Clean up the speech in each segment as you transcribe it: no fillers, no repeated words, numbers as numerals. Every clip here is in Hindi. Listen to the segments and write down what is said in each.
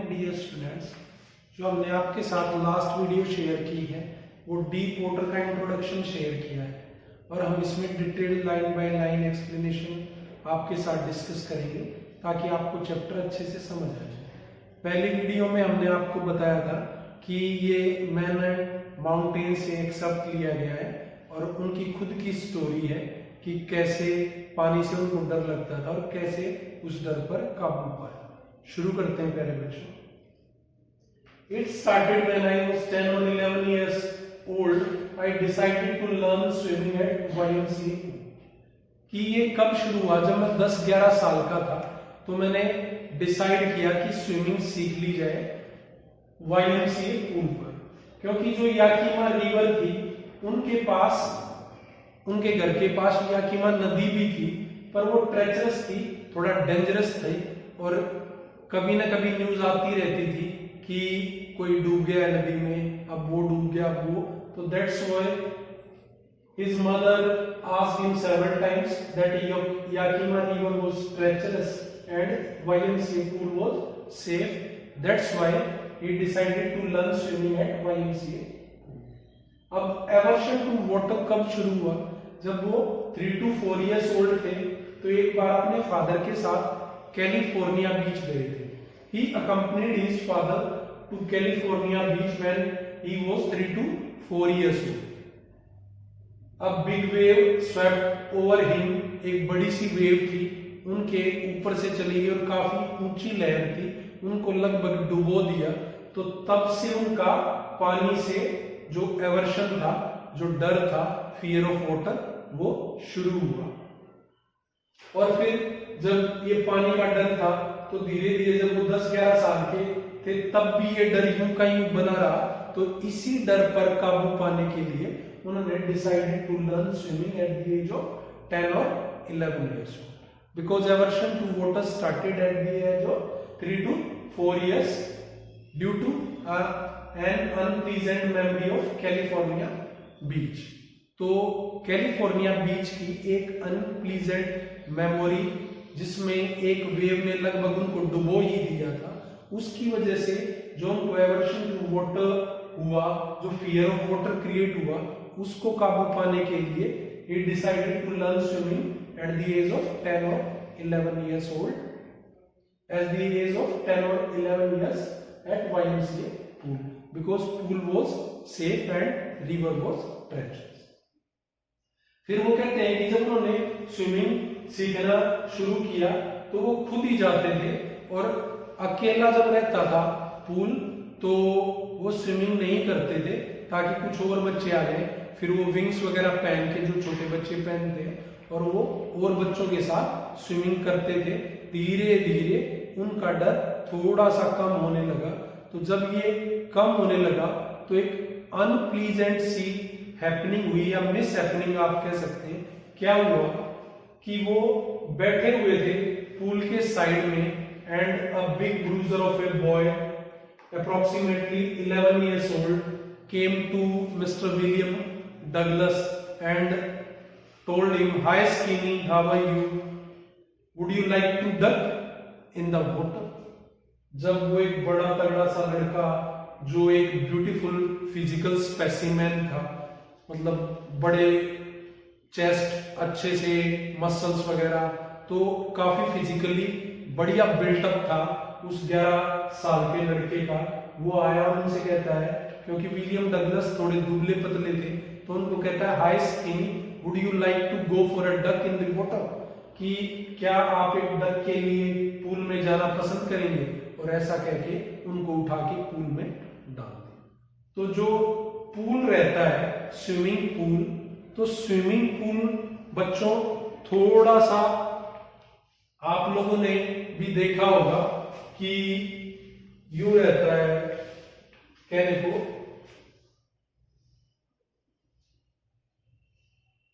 डियर स्टूडेंट्स, जो हमने आपके साथ लास्ट वीडियो शेयर की है वो डीप वाटर का इंट्रोडक्शन शेयर किया है और हम इसमें detailed line by line explanation आपके साथ डिस्कस करेंगे ताकि आपको चैप्टर अच्छे से समझ आ जाए। पहली वीडियो में हमने आपको बताया था कि ये मैन माउंटेन से एक शब्द लिया गया है और उनकी खुद की स्टोरी है कि कैसे पानी से उनको डर लगता था और कैसे उस डर पर काबू पाया। शुरू करते हैं प्यारे बच्चों। It started when I was 10 or 11 years old. I decided to learn swimming at YMCA. कि ये कब शुरू हुआ? जब मैं 10-11 साल का था तो मैंने डिसाइड किया कि स्विमिंग सीख ली जाए YMCA पूल पर, क्योंकि जो याकीमा रिवर थी उनके पास, उनके घर के पास याकीमा नदी भी थी, पर वो ट्रेचरस थी, थोड़ा डेंजरस थी और कभी ना कभी न्यूज आती रहती थी कि कोई डूब गया नदी में, अब वो डूब गया, अब वो, तो that's why his mother asked him several times that Yakima river was treacherous and YMCA pool was safe. That's why he decided to learn swimming at YMCA. अब एवर्शन टू वाटर कब शुरू हुआ? जब वो 3 to 4 years old थे तो एक बार अपने फादर के साथ कैलिफोर्निया बीच गए थे। He accompanied his father to California beach when he was 3 to 4 years old. अब big wave swept over him, एक बड़ी सी वेव थी उनके ऊपर से चली गई और काफी ऊंची लहर थी, उनको लगभग डुबो दिया। तो तब से उनका पानी से जो एवर्शन था, जो डर था, फियर ऑफ वाटर, वो शुरू हुआ। और फिर जब ये पानी का डर था तो धीरे धीरे जब वो 10-11 साल के थे तब भी ये डर यूं का यूं बना रहा। तो इसी डर पर काबू पाने के लिए उन्होंने decided to learn swimming at the age of 10 or 11 years old because aversion to water started at the age of 3 to 4 years due to an unpleasant memory of California beach. तो कैलिफोर्निया बीच की एक अनप्लीजेंट मेमोरी जिसमें एक वेव ने लगभग उनको डुबो ही दिया था, उसकी वजह से जो उनको एवर्शन टू वाटर हुआ, जो फियर ऑफ वाटर क्रिएट हुआ, उसको काबू पाने के लिए he decided to learn swimming at the age of 10 or 11 years old, at the age of 10 or 11 years at YMCA pool because pool was safe and river was treacherous. फिर वो कहते हैं कि जब उन्होंने स्विमिंग सीखना शुरू किया तो वो खुद ही जाते थे और अकेला जब रहता था पूल तो वो स्विमिंग नहीं करते थे ताकि कुछ और बच्चे आ जाए। फिर वो विंग्स वगैरह पहन के, जो छोटे बच्चे पहनते हैं, और वो और बच्चों के साथ स्विमिंग करते थे। धीरे धीरे उनका डर थोड़ा सा कम होने लगा। तो जब ये कम होने लगा तो एक अनप्लीजेंट सी हैपनिंग हुई या मिस हैपनिंग आप कह सकते हैं। क्या हुआ कि वो बैठे हुए थे पूल के साइड में and a big bruiser of a boy approximately 11 years old came to Mr. William Douglas and told him, "Hi Skinny, how are you? Would you like to duck in the water?" जब वो एक बड़ा तगड़ा सा लड़का जो एक ब्यूटीफुल फिजिकल स्पेसिमेन था, मतलब बड़े चेस्ट, अच्छे से मसल्स वगैरह, तो काफी फिजिकली बढ़िया बिल्टअप था उस 11 साल के लड़के का, वो आया और उनसे कहता है, क्योंकि विलियम डगलस थोड़े दुबले पतले थे, तो उनको कहता है, hi skinny, would you like to go for a duck in the water, कि क्या आप एक डक के लिए पूल में जाना पसंद करेंगे? और ऐसा कह के उनको उठा के पूल में डाल दिया। तो जो पूल रहता है स्विमिंग पूल, तो स्विमिंग पूल बच्चों थोड़ा सा आप लोगों ने भी देखा होगा कि यूं रहता है, कहने को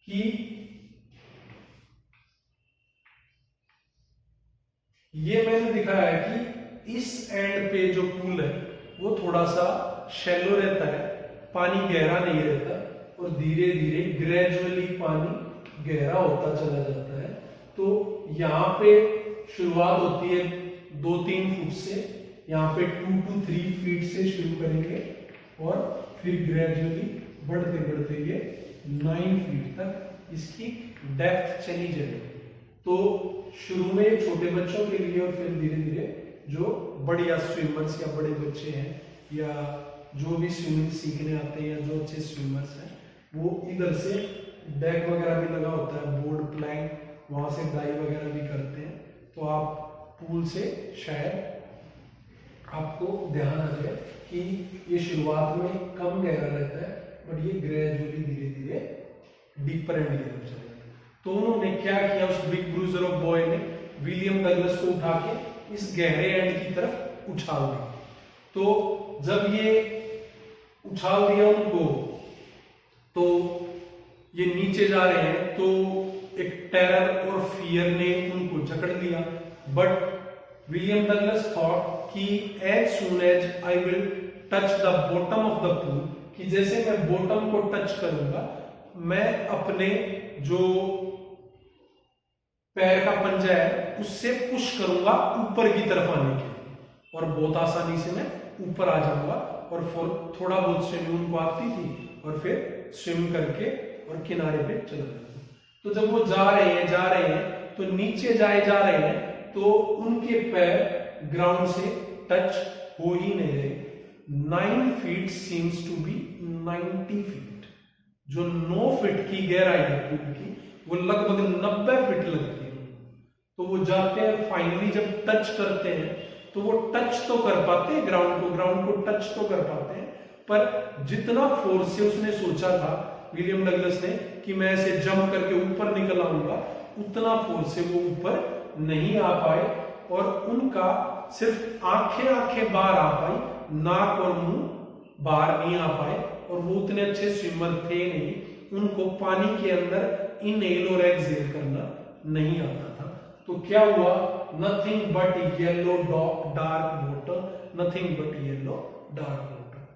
कि ये मैंने दिखाया है कि इस एंड पे जो पूल है वो थोड़ा सा शैलो रहता है, पानी गहरा नहीं रहता और धीरे धीरे ग्रेजुअली पानी गहरा होता चला जाता है। तो यहाँ पे शुरुआत होती है 2-3 फुट से यहाँ पे 2 to 3 फीट से शुरू करेंगे और फिर ग्रेजुअली बढ़ते बढ़ते ये 9 फीट तक इसकी डेप्थ चली जाएगी। तो शुरू में छोटे बच्चों के लिए और फिर धीरे धीरे जो बढ़िया स्विमर्स या बड़े बच्चे हैं या जो भी स्विमिंग सीखने आते हैं या जो अच्छे स्विमर्स हैं वो इधर से डेक वगैरह भी लगा होता है, बोर्ड प्लैंक, वहां से डाई वगैरह भी करते हैं। तो आप पूल से शायद आपको ध्यान आ जाए कि ये शुरुआत में कम गहरा रहता है बट ये ग्रेजुअली धीरे धीरे डीपर एंड की तरफ चलेगा। तो उन्होंने क्या किया, उस बिग ब्रूजर ऑफ बॉय ने विलियम डगलस को उठा के इस गहरे एंड की तरफ उछाल दिया। तो जब ये उछाल दिया उनको तो ये नीचे जा रहे हैं तो एक टेरर और फियर ने उनको जकड़ लिया। बट विलियम डगलस थॉट कि as soon as I will touch the bottom of the pool, कि जैसे मैं बॉटम को टच करूंगा मैं अपने जो पैर का पंजा है उससे पुश करूंगा ऊपर की तरफ आने के लिए और बहुत आसानी से मैं ऊपर आ जाऊंगा। और थोड़ा बहुत स्विमिंग उनको आती थी और फिर स्विम करके और किनारे पे चला जाता। तो जब वो जा रहे हैं तो नीचे जा रहे हैं तो उनके पैर ग्राउंड से टच हो ही नहीं रहे। 9 feet seems to be 90 feet. जो 9 फीट की गहराई है पूल की वो लगभग 90 फीट लगती है। तो वो जाते हैं, फाइनली जब टच करते हैं तो वो टच तो कर पाते हैं ग्राउंड को टच तो कर पाते हैं, पर जितना फोर्स से उसने सोचा था विलियम डगलस ने कि मैं ऐसे जंप करके ऊपर निकल आऊंगा, उतना फोर्स से वो ऊपर नहीं आ पाए और उनका सिर्फ आंखें बाहर आ पाई, नाक और मुंह बाहर नहीं आ पाए। और वो उतने अच्छे स्विमर थे नहीं, उनको पानी के अंदर इनहेल और एक्सहेल करना नहीं आता था। तो क्या हुआ, nothing but yellow dark water, nothing but yellow dark water.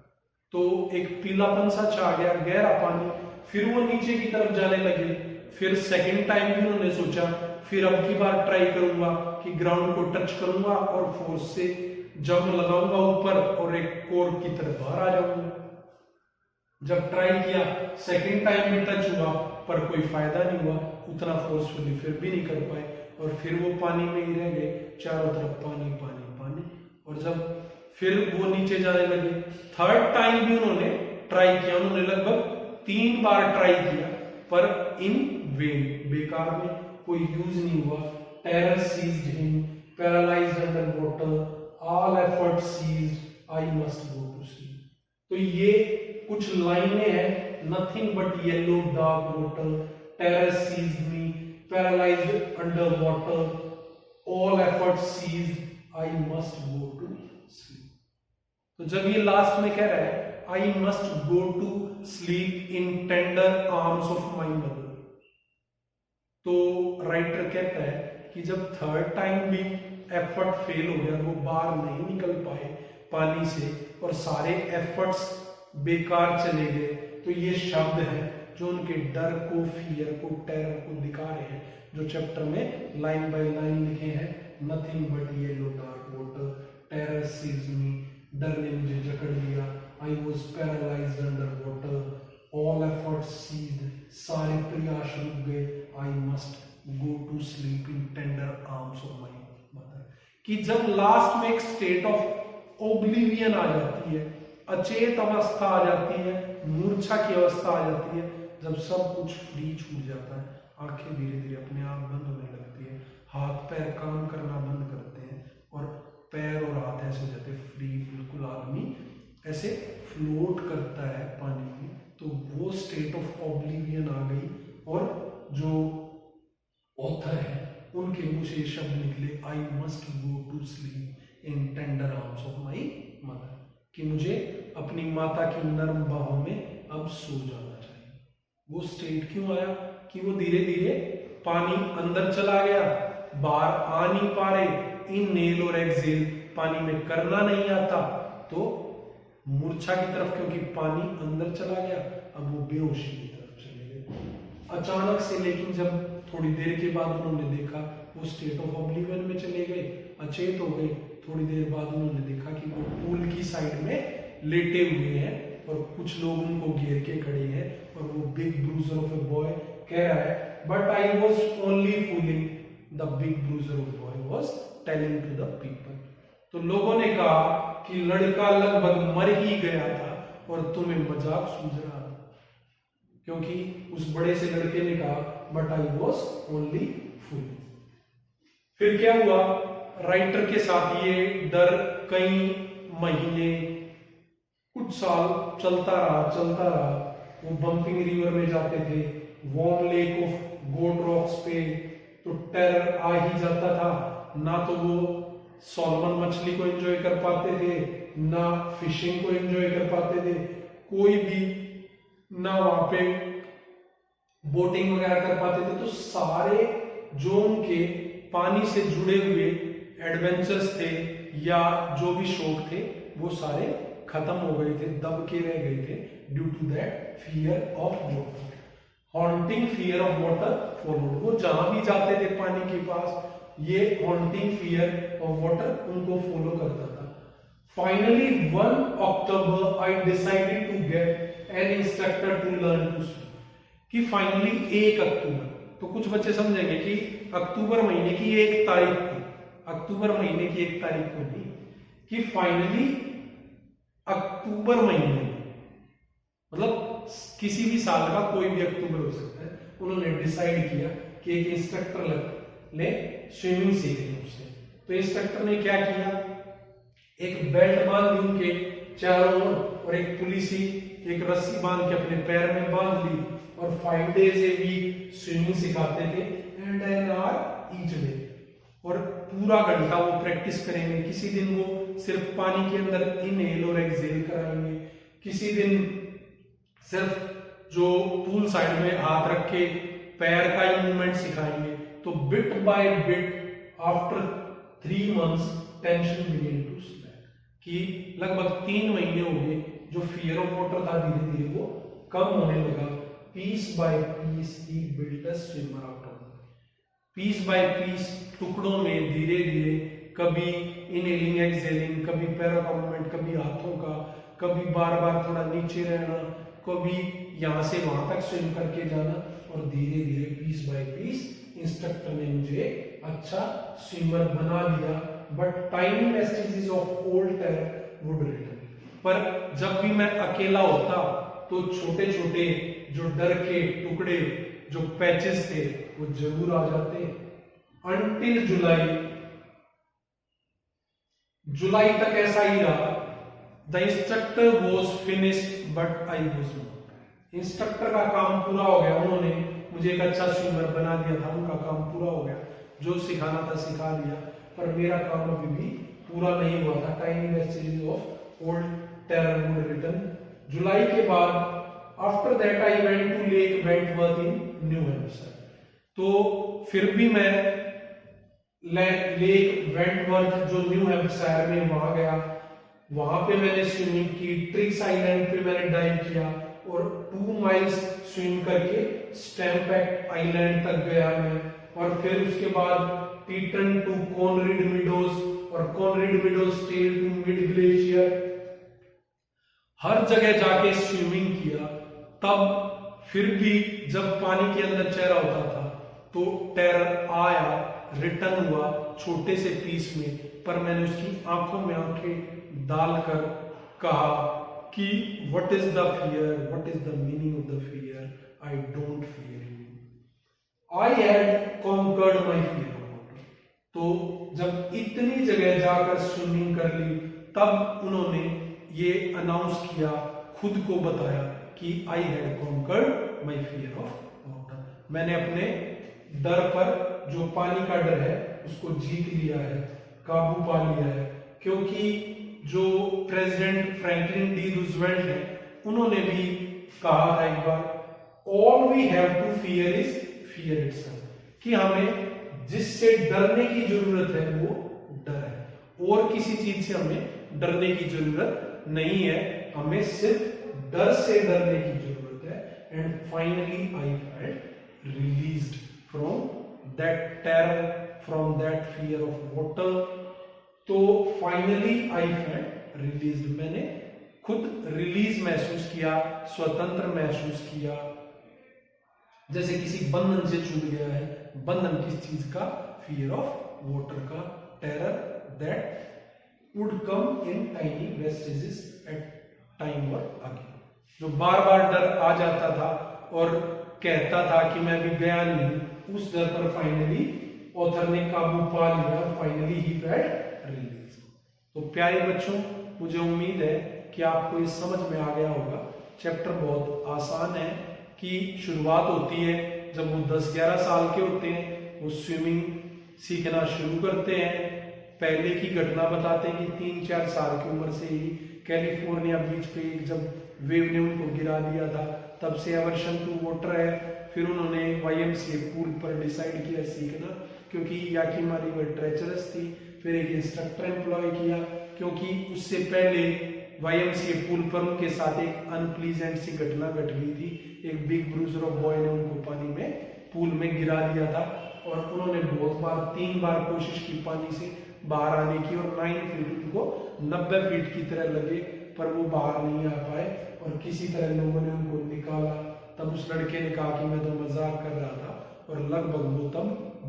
तो एक पीलापन सा छा गया, गहरा पानी। फिर वो नीचे की तरफ जाने लगे। फिर सेकंड टाइम भी उन्होंने सोचा फिर अब की बार ट्राई करूंगा कि ग्राउंड को टच करूंगा और फोर्स से जंप लगाऊंगा ऊपर और एक कोर्ट की तरफ बाहर आ जाऊंगा। जब ट्राई किया सेकंड टाइम भी टच हुआ पर कोई फायदा नहीं हुआ, उतना फोर्सफुली फिर भी नहीं कर पाए और फिर वो पानी में ही रह गए, चारों तरफ पानी पानी पानी। और जब फिर वो नीचे जाने लगे, थर्ड टाइम भी उन्होंने ट्राई किया, उन्होंने लगभग 3 बार ट्राई किया पर इन वेन, बेकार में, कोई यूज नहीं हुआ। Terror seized him, paralysed under water, all effort ceased, I must go to sleep. तो ये कुछ लाइनें हैं, nothing but yellow dark water, terror seized me, paralysed under water, all effort ceased, I must go to sleep. तो जब ये लास्ट में कह रहा है I must go to sleep in tender arms of my mother, तो राइटर कहता है कि जब थर्ड टाइम भी एफर्ट फेल हो गया, वो बाहर नहीं निकल पाए पानी से और सारे एफर्ट्स बेकार चले गए, तो ये शब्द है जो उनके डर को, फियर को, टेरर को दिखा रहे हैं, जो चैप्टर में लाइन बाय लाइन लिखे हैं। Nothing but yellow dark water, terror seized me, डर ने मुझे जकड़ लिया, I was paralysed under water, all efforts ceased, सारे प्रयास रुक गए, I must go to sleep in tender arms of my mother. कि जब लास्ट में एक स्टेट ऑफ ओब्लिवियन आ जाती है, अचेत अवस्था आ जाती है, मूर्छा की अवस्था आ जाती है, जब सब कुछ फ्री छूट जाता है, आंखें धीरे धीरे अपने आप बंद होने लगती है, हाथ पैर काम करना बंद करते हैं और पैर और हाथ ऐसे हो जाते हैं फ्री, बिल्कुल आदमी ऐसे फ्लोट करता है पानी में। तो वो स्टेट ऑफ ओब्लिवियन आ गई और जो ऑथर है उनके मुंह से शब्द निकले, I must go to sleep in tender arms of my mother, कि मुझे अपनी माता की नरम बाहों में अब सो जाना चाहिए। वो स्टेट क्यों आया कि वो धीरे धीरे पानी अंदर चला गया, बाहर आ नहीं पा रहे, इनहेल और एक्सहेल पानी में करना नहीं आता, तो मूर्छा की तरफ, क्योंकि पानी अंदर चला गया, अब वो बेहोशी की तरफ चले गए अचानक से। लेकिन जब थोड़ी देर के बाद उन्होंने देखा वो स्टेट ऑफ ऑब्लिवियन में चले गए, अचेत हो गए, थोड़ी देर बाद उन्होंने देखा कि वो पूल की साइड में लेटे हुए हैं और कुछ लोग उनको घेर के खड़े हैं और वो big bruiser of a boy कह रहा है, but I was only fooling the big bruiser of boy was telling to the people. तो लोगों ने कहा कि लड़का लगभग मर ही गया था और तुम्हें मजाक सूझ रहा था, क्योंकि उस बड़े से लड़के ने कहा but I was only fooling. फिर क्या हुआ, राइटर के साथ ये डर कई महीने कुछ साल चलता रहा। वो बम्पिंग रिवर में जाते थे, warm lake of goat rocks पे तो टेरर आ ही जाता था। ना तो वो सॉल्मन मछली को एंजॉय कर पाते थे, ना फिशिंग को एंजॉय कर पाते थे, कोई भी ना वहां पे बोटिंग वगैरह कर पाते थे। तो सारे जो उनके पानी से जुड़े हुए एडवेंचर्स थे या जो भी शौक थे वो सारे खत्म हो गए थे, दब के रह गए थे due to that fear of water. Haunting fear of water followed. वो जहां भी जाते थे पानी के पास, ये हॉन्टिंग फियर ऑफ वाटर उनको फॉलो करता था। Finally 1 October I decided to get an instructor to learn to swim. कि फाइनली 1 अक्टूबर, तो कुछ बच्चे समझेंगे कि अक्टूबर महीने की 1 तारीख को, अक्टूबर महीने की 1 तारीख को नहीं, कि फाइनली अक्टूबर महीने में, मतलब किसी भी साल का कोई भी अक्टूबर हो सकता है, उन्होंने डिसाइड किया कि एक इंस्ट्रक्टर ले स्विमिंग सीखनी उससे। तो इंस्ट्रक्टर ने क्या किया, एक बेल्ट बांध ली उनके चारों ओर और एक पुलिसी एक रस्सी बांध के अपने पैर में बांध ली और 5 days a week स्विमिंग सिखाते थे and an hour each day. और पूरा घंटा वो प्रैक्टिस करेंगे। किसी दिन वो सिर्फ पानी के अंदर इनहेल और एक्सहेल कराएंगे, किसी दिन सिर्फ जो पूल साइड में हाथ रख के पैर का ही मूवमेंट सिखाएंगे। तो bit by bit after 3 months tension begin to slack, कि लगभग 3 महीने हो गए, जो फियर ऑफ वाटर था धीरे धीरे वो कम होने लगा। Piece by piece he built a swimmer out of. Piece by piece, टुकड़ों में धीरे धीरे, कभी इनहेलिंग एक्सहेलिंग, कभी पैरों का मूवमेंट, कभी हाथों का, कभी बार बार थोड़ा नीचे रहना, कभी यहां से वहां तक स्विम करके जाना, और धीरे धीरे पीस बाय पीस इंस्ट्रक्टर ने मुझे अच्छा स्विमर बना दिया। But tiny vestiges of old terror would return. पर जब भी मैं अकेला होता तो छोटे छोटे जो डर के टुकड़े, जो पैचेस थे, वो जरूर आ जाते। अनटिल जुलाई तक ऐसा ही रहा। The instructor was finished but I was not. Instructor का काम पूरा हो गया, उन्होंने मुझे एक अच्छा स्विमर बना दिया था, उनका काम पूरा हो गया, जो सिखाना था सिखा दिया, पर मेरा काम अभी भी पूरा नहीं हुआ था। Tiny vestiges of old terror would return. जुलाई के बाद after that I went to Lake Wentworth in New Hampshire. तो फिर भी मैं लेक वेंटवर्थ जो न्यू हैम्पशायर में, वहां गया, वहां पे मैंने स्विमिंग की। ट्रिक्स आइलैंड पे मैंने डाइव किया और 2 miles स्विम करके स्टैम्पैक आइलैंड तक गया मैं। और फिर उसके बाद टीटन टू कॉनरिड मिडोज और Conrad Meadows tail to mid glacier, हर जगह जाके स्विमिंग किया। तब फिर भी जब पानी के अंदर चेहरा होता था तो टेरर आया, रिटर्न हुआ छोटे से पीस में, पर मैंने उसकी आंखों में आंखें डालकर कहा कि what is the fear, what is the meaning of the fear, I don't fear you, I had conquered my fear of water. तो जब इतनी जगह जाकर स्विमिंग कर ली, तब उन्होंने ये अनाउंस किया, खुद को बताया कि I had conquered my fear of water. मैंने अपने डर पर, जो पानी का डर है, उसको जीत लिया है, काबू पा लिया है। क्योंकि जो प्रेसिडेंट फ्रैंकलिन डी रूजवेल्ट है, उन्होंने भी कहा था एक बार, all we have to fear is fear itself, कि हमें जिससे डरने की जरूरत है वो डर है, और किसी चीज से हमें डरने की जरूरत नहीं है, हमें सिर्फ डर से डरने की जरूरत है। And finally I felt released from that terror, from that fear of water, तो फाइनली आई फेल्ट रिलीज्ड, मैंने खुद रिलीज महसूस किया, स्वतंत्र महसूस किया, जैसे किसी बंधन से छूट गया है। बंधन किस चीज का? फियर ऑफ वाटर का, terror that would come in tiny vestiges at time और अगेन, जो बार बार डर आ जाता था और कहता था कि मैं भी गया नहीं, उस डर पर फाइनली ऑथर ने काबू पा लिया, फाइनली ही फेल्ट रिलीज। तो प्यारे बच्चों, मुझे उम्मीद है कि आपको ये समझ में आ गया होगा। चैप्टर बहुत आसान है कि शुरुआत होती है जब वो 10-11 साल के होते हैं, वो स्विमिंग सीखना शुरू करते हैं। पहले की घटना बताते हैं कि 3-4 साल की उम्र से ही कैलिफोर्निया बीच पे जब वेव ने उनको गिरा दिया था, तब से एवर्शन टू वाटर है। फिर उन्होंने YMCA पूल पर डिसाइड किया सीखना, क्योंकि याकीमा रिवर ट्रेचरस थी। फिर एक इंस्ट्रक्टर एम्प्लॉय किया, क्योंकि उससे पहले YMCA पूल पर उनके साथ एक अनप्लीजेंट सी घटना घट गई थी। एक बिग ब्रूजर ऑफ बॉय ने उनको पानी में पूल में गिरा दिया था और उन्होंने बहुत बार 3 बार कोशिश की पानी से बाहर आने की, और 9 फीट उनको 90 फीट की तरह लगे, पर वो बाहर नहीं आ पाए और किसी तरह लोगों ने उनको निकाला। तब उस लड़के ने कहा कि मैं तो मजाक कर रहा था, और लगभग वो तब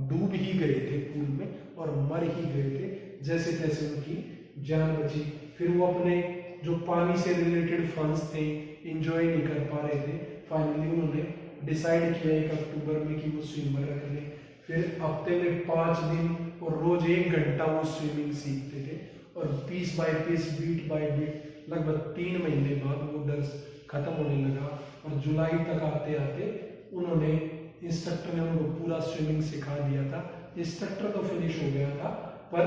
डूब ही गए थे पूल में और मर ही गए थे। जैसे तैसे उनकी जान बची। फिर वो अपने जो पानी से रिलेटेड फंड्स थे इंजॉय नहीं कर पा रहे थे। फाइनली उन्होंने डिसाइड किया 1 अक्टूबर में कि वो स्विमर रख लें। फिर हफ्ते में 5 दिन और रोज 1 घंटा वो स्विमिंग सीखते थे, और piece by piece, bit by bit, लगभग 3 महीने बाद वो डर खत्म होने लगा। और जुलाई तक आते आते उन्होंने, इंस्ट्रक्टर ने उनको पूरा स्विमिंग सिखा दिया था। इंस्ट्रक्टर तो फिनिश हो गया था, पर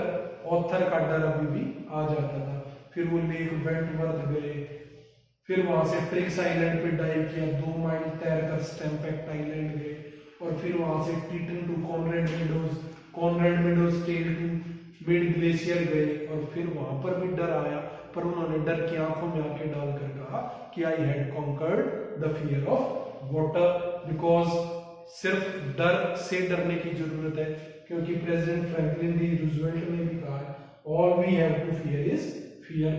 ऑथर का डर अभी भी आ जाता था। फिर वो लेक वेंटवर्थ गए, फिर वहां से ट्रिक्स आइलैंड पे डाइव किया, 2 माइल तैरकर स्टैम्पेक्ट आइलैंड गए, और फिर वहां से Teton to Conrad Meadows tail to mid glacier गए। और फिर वहां पर भी डर आया, पर उन्होंने डर की आंखों में आंखें डालकर कहा कि I had conquered the fear of water, because सिर्फ डर से डरने की जरूरत है, क्योंकि प्रेसिडेंट फ्रैंकलिन डी रूजवेल्ट ने भी कहा, all we have to fear is fear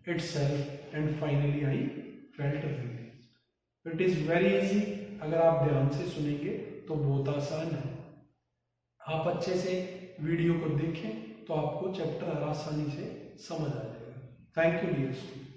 itself, and finally I felt release. It is very easy, अगर आप ध्यान से सुनेंगे तो बहुत आसान है। आप अच्छे से वीडियो को देखें तो आपको चैप्टर आसानी से समझ आ जाएगा। Thank you dear student.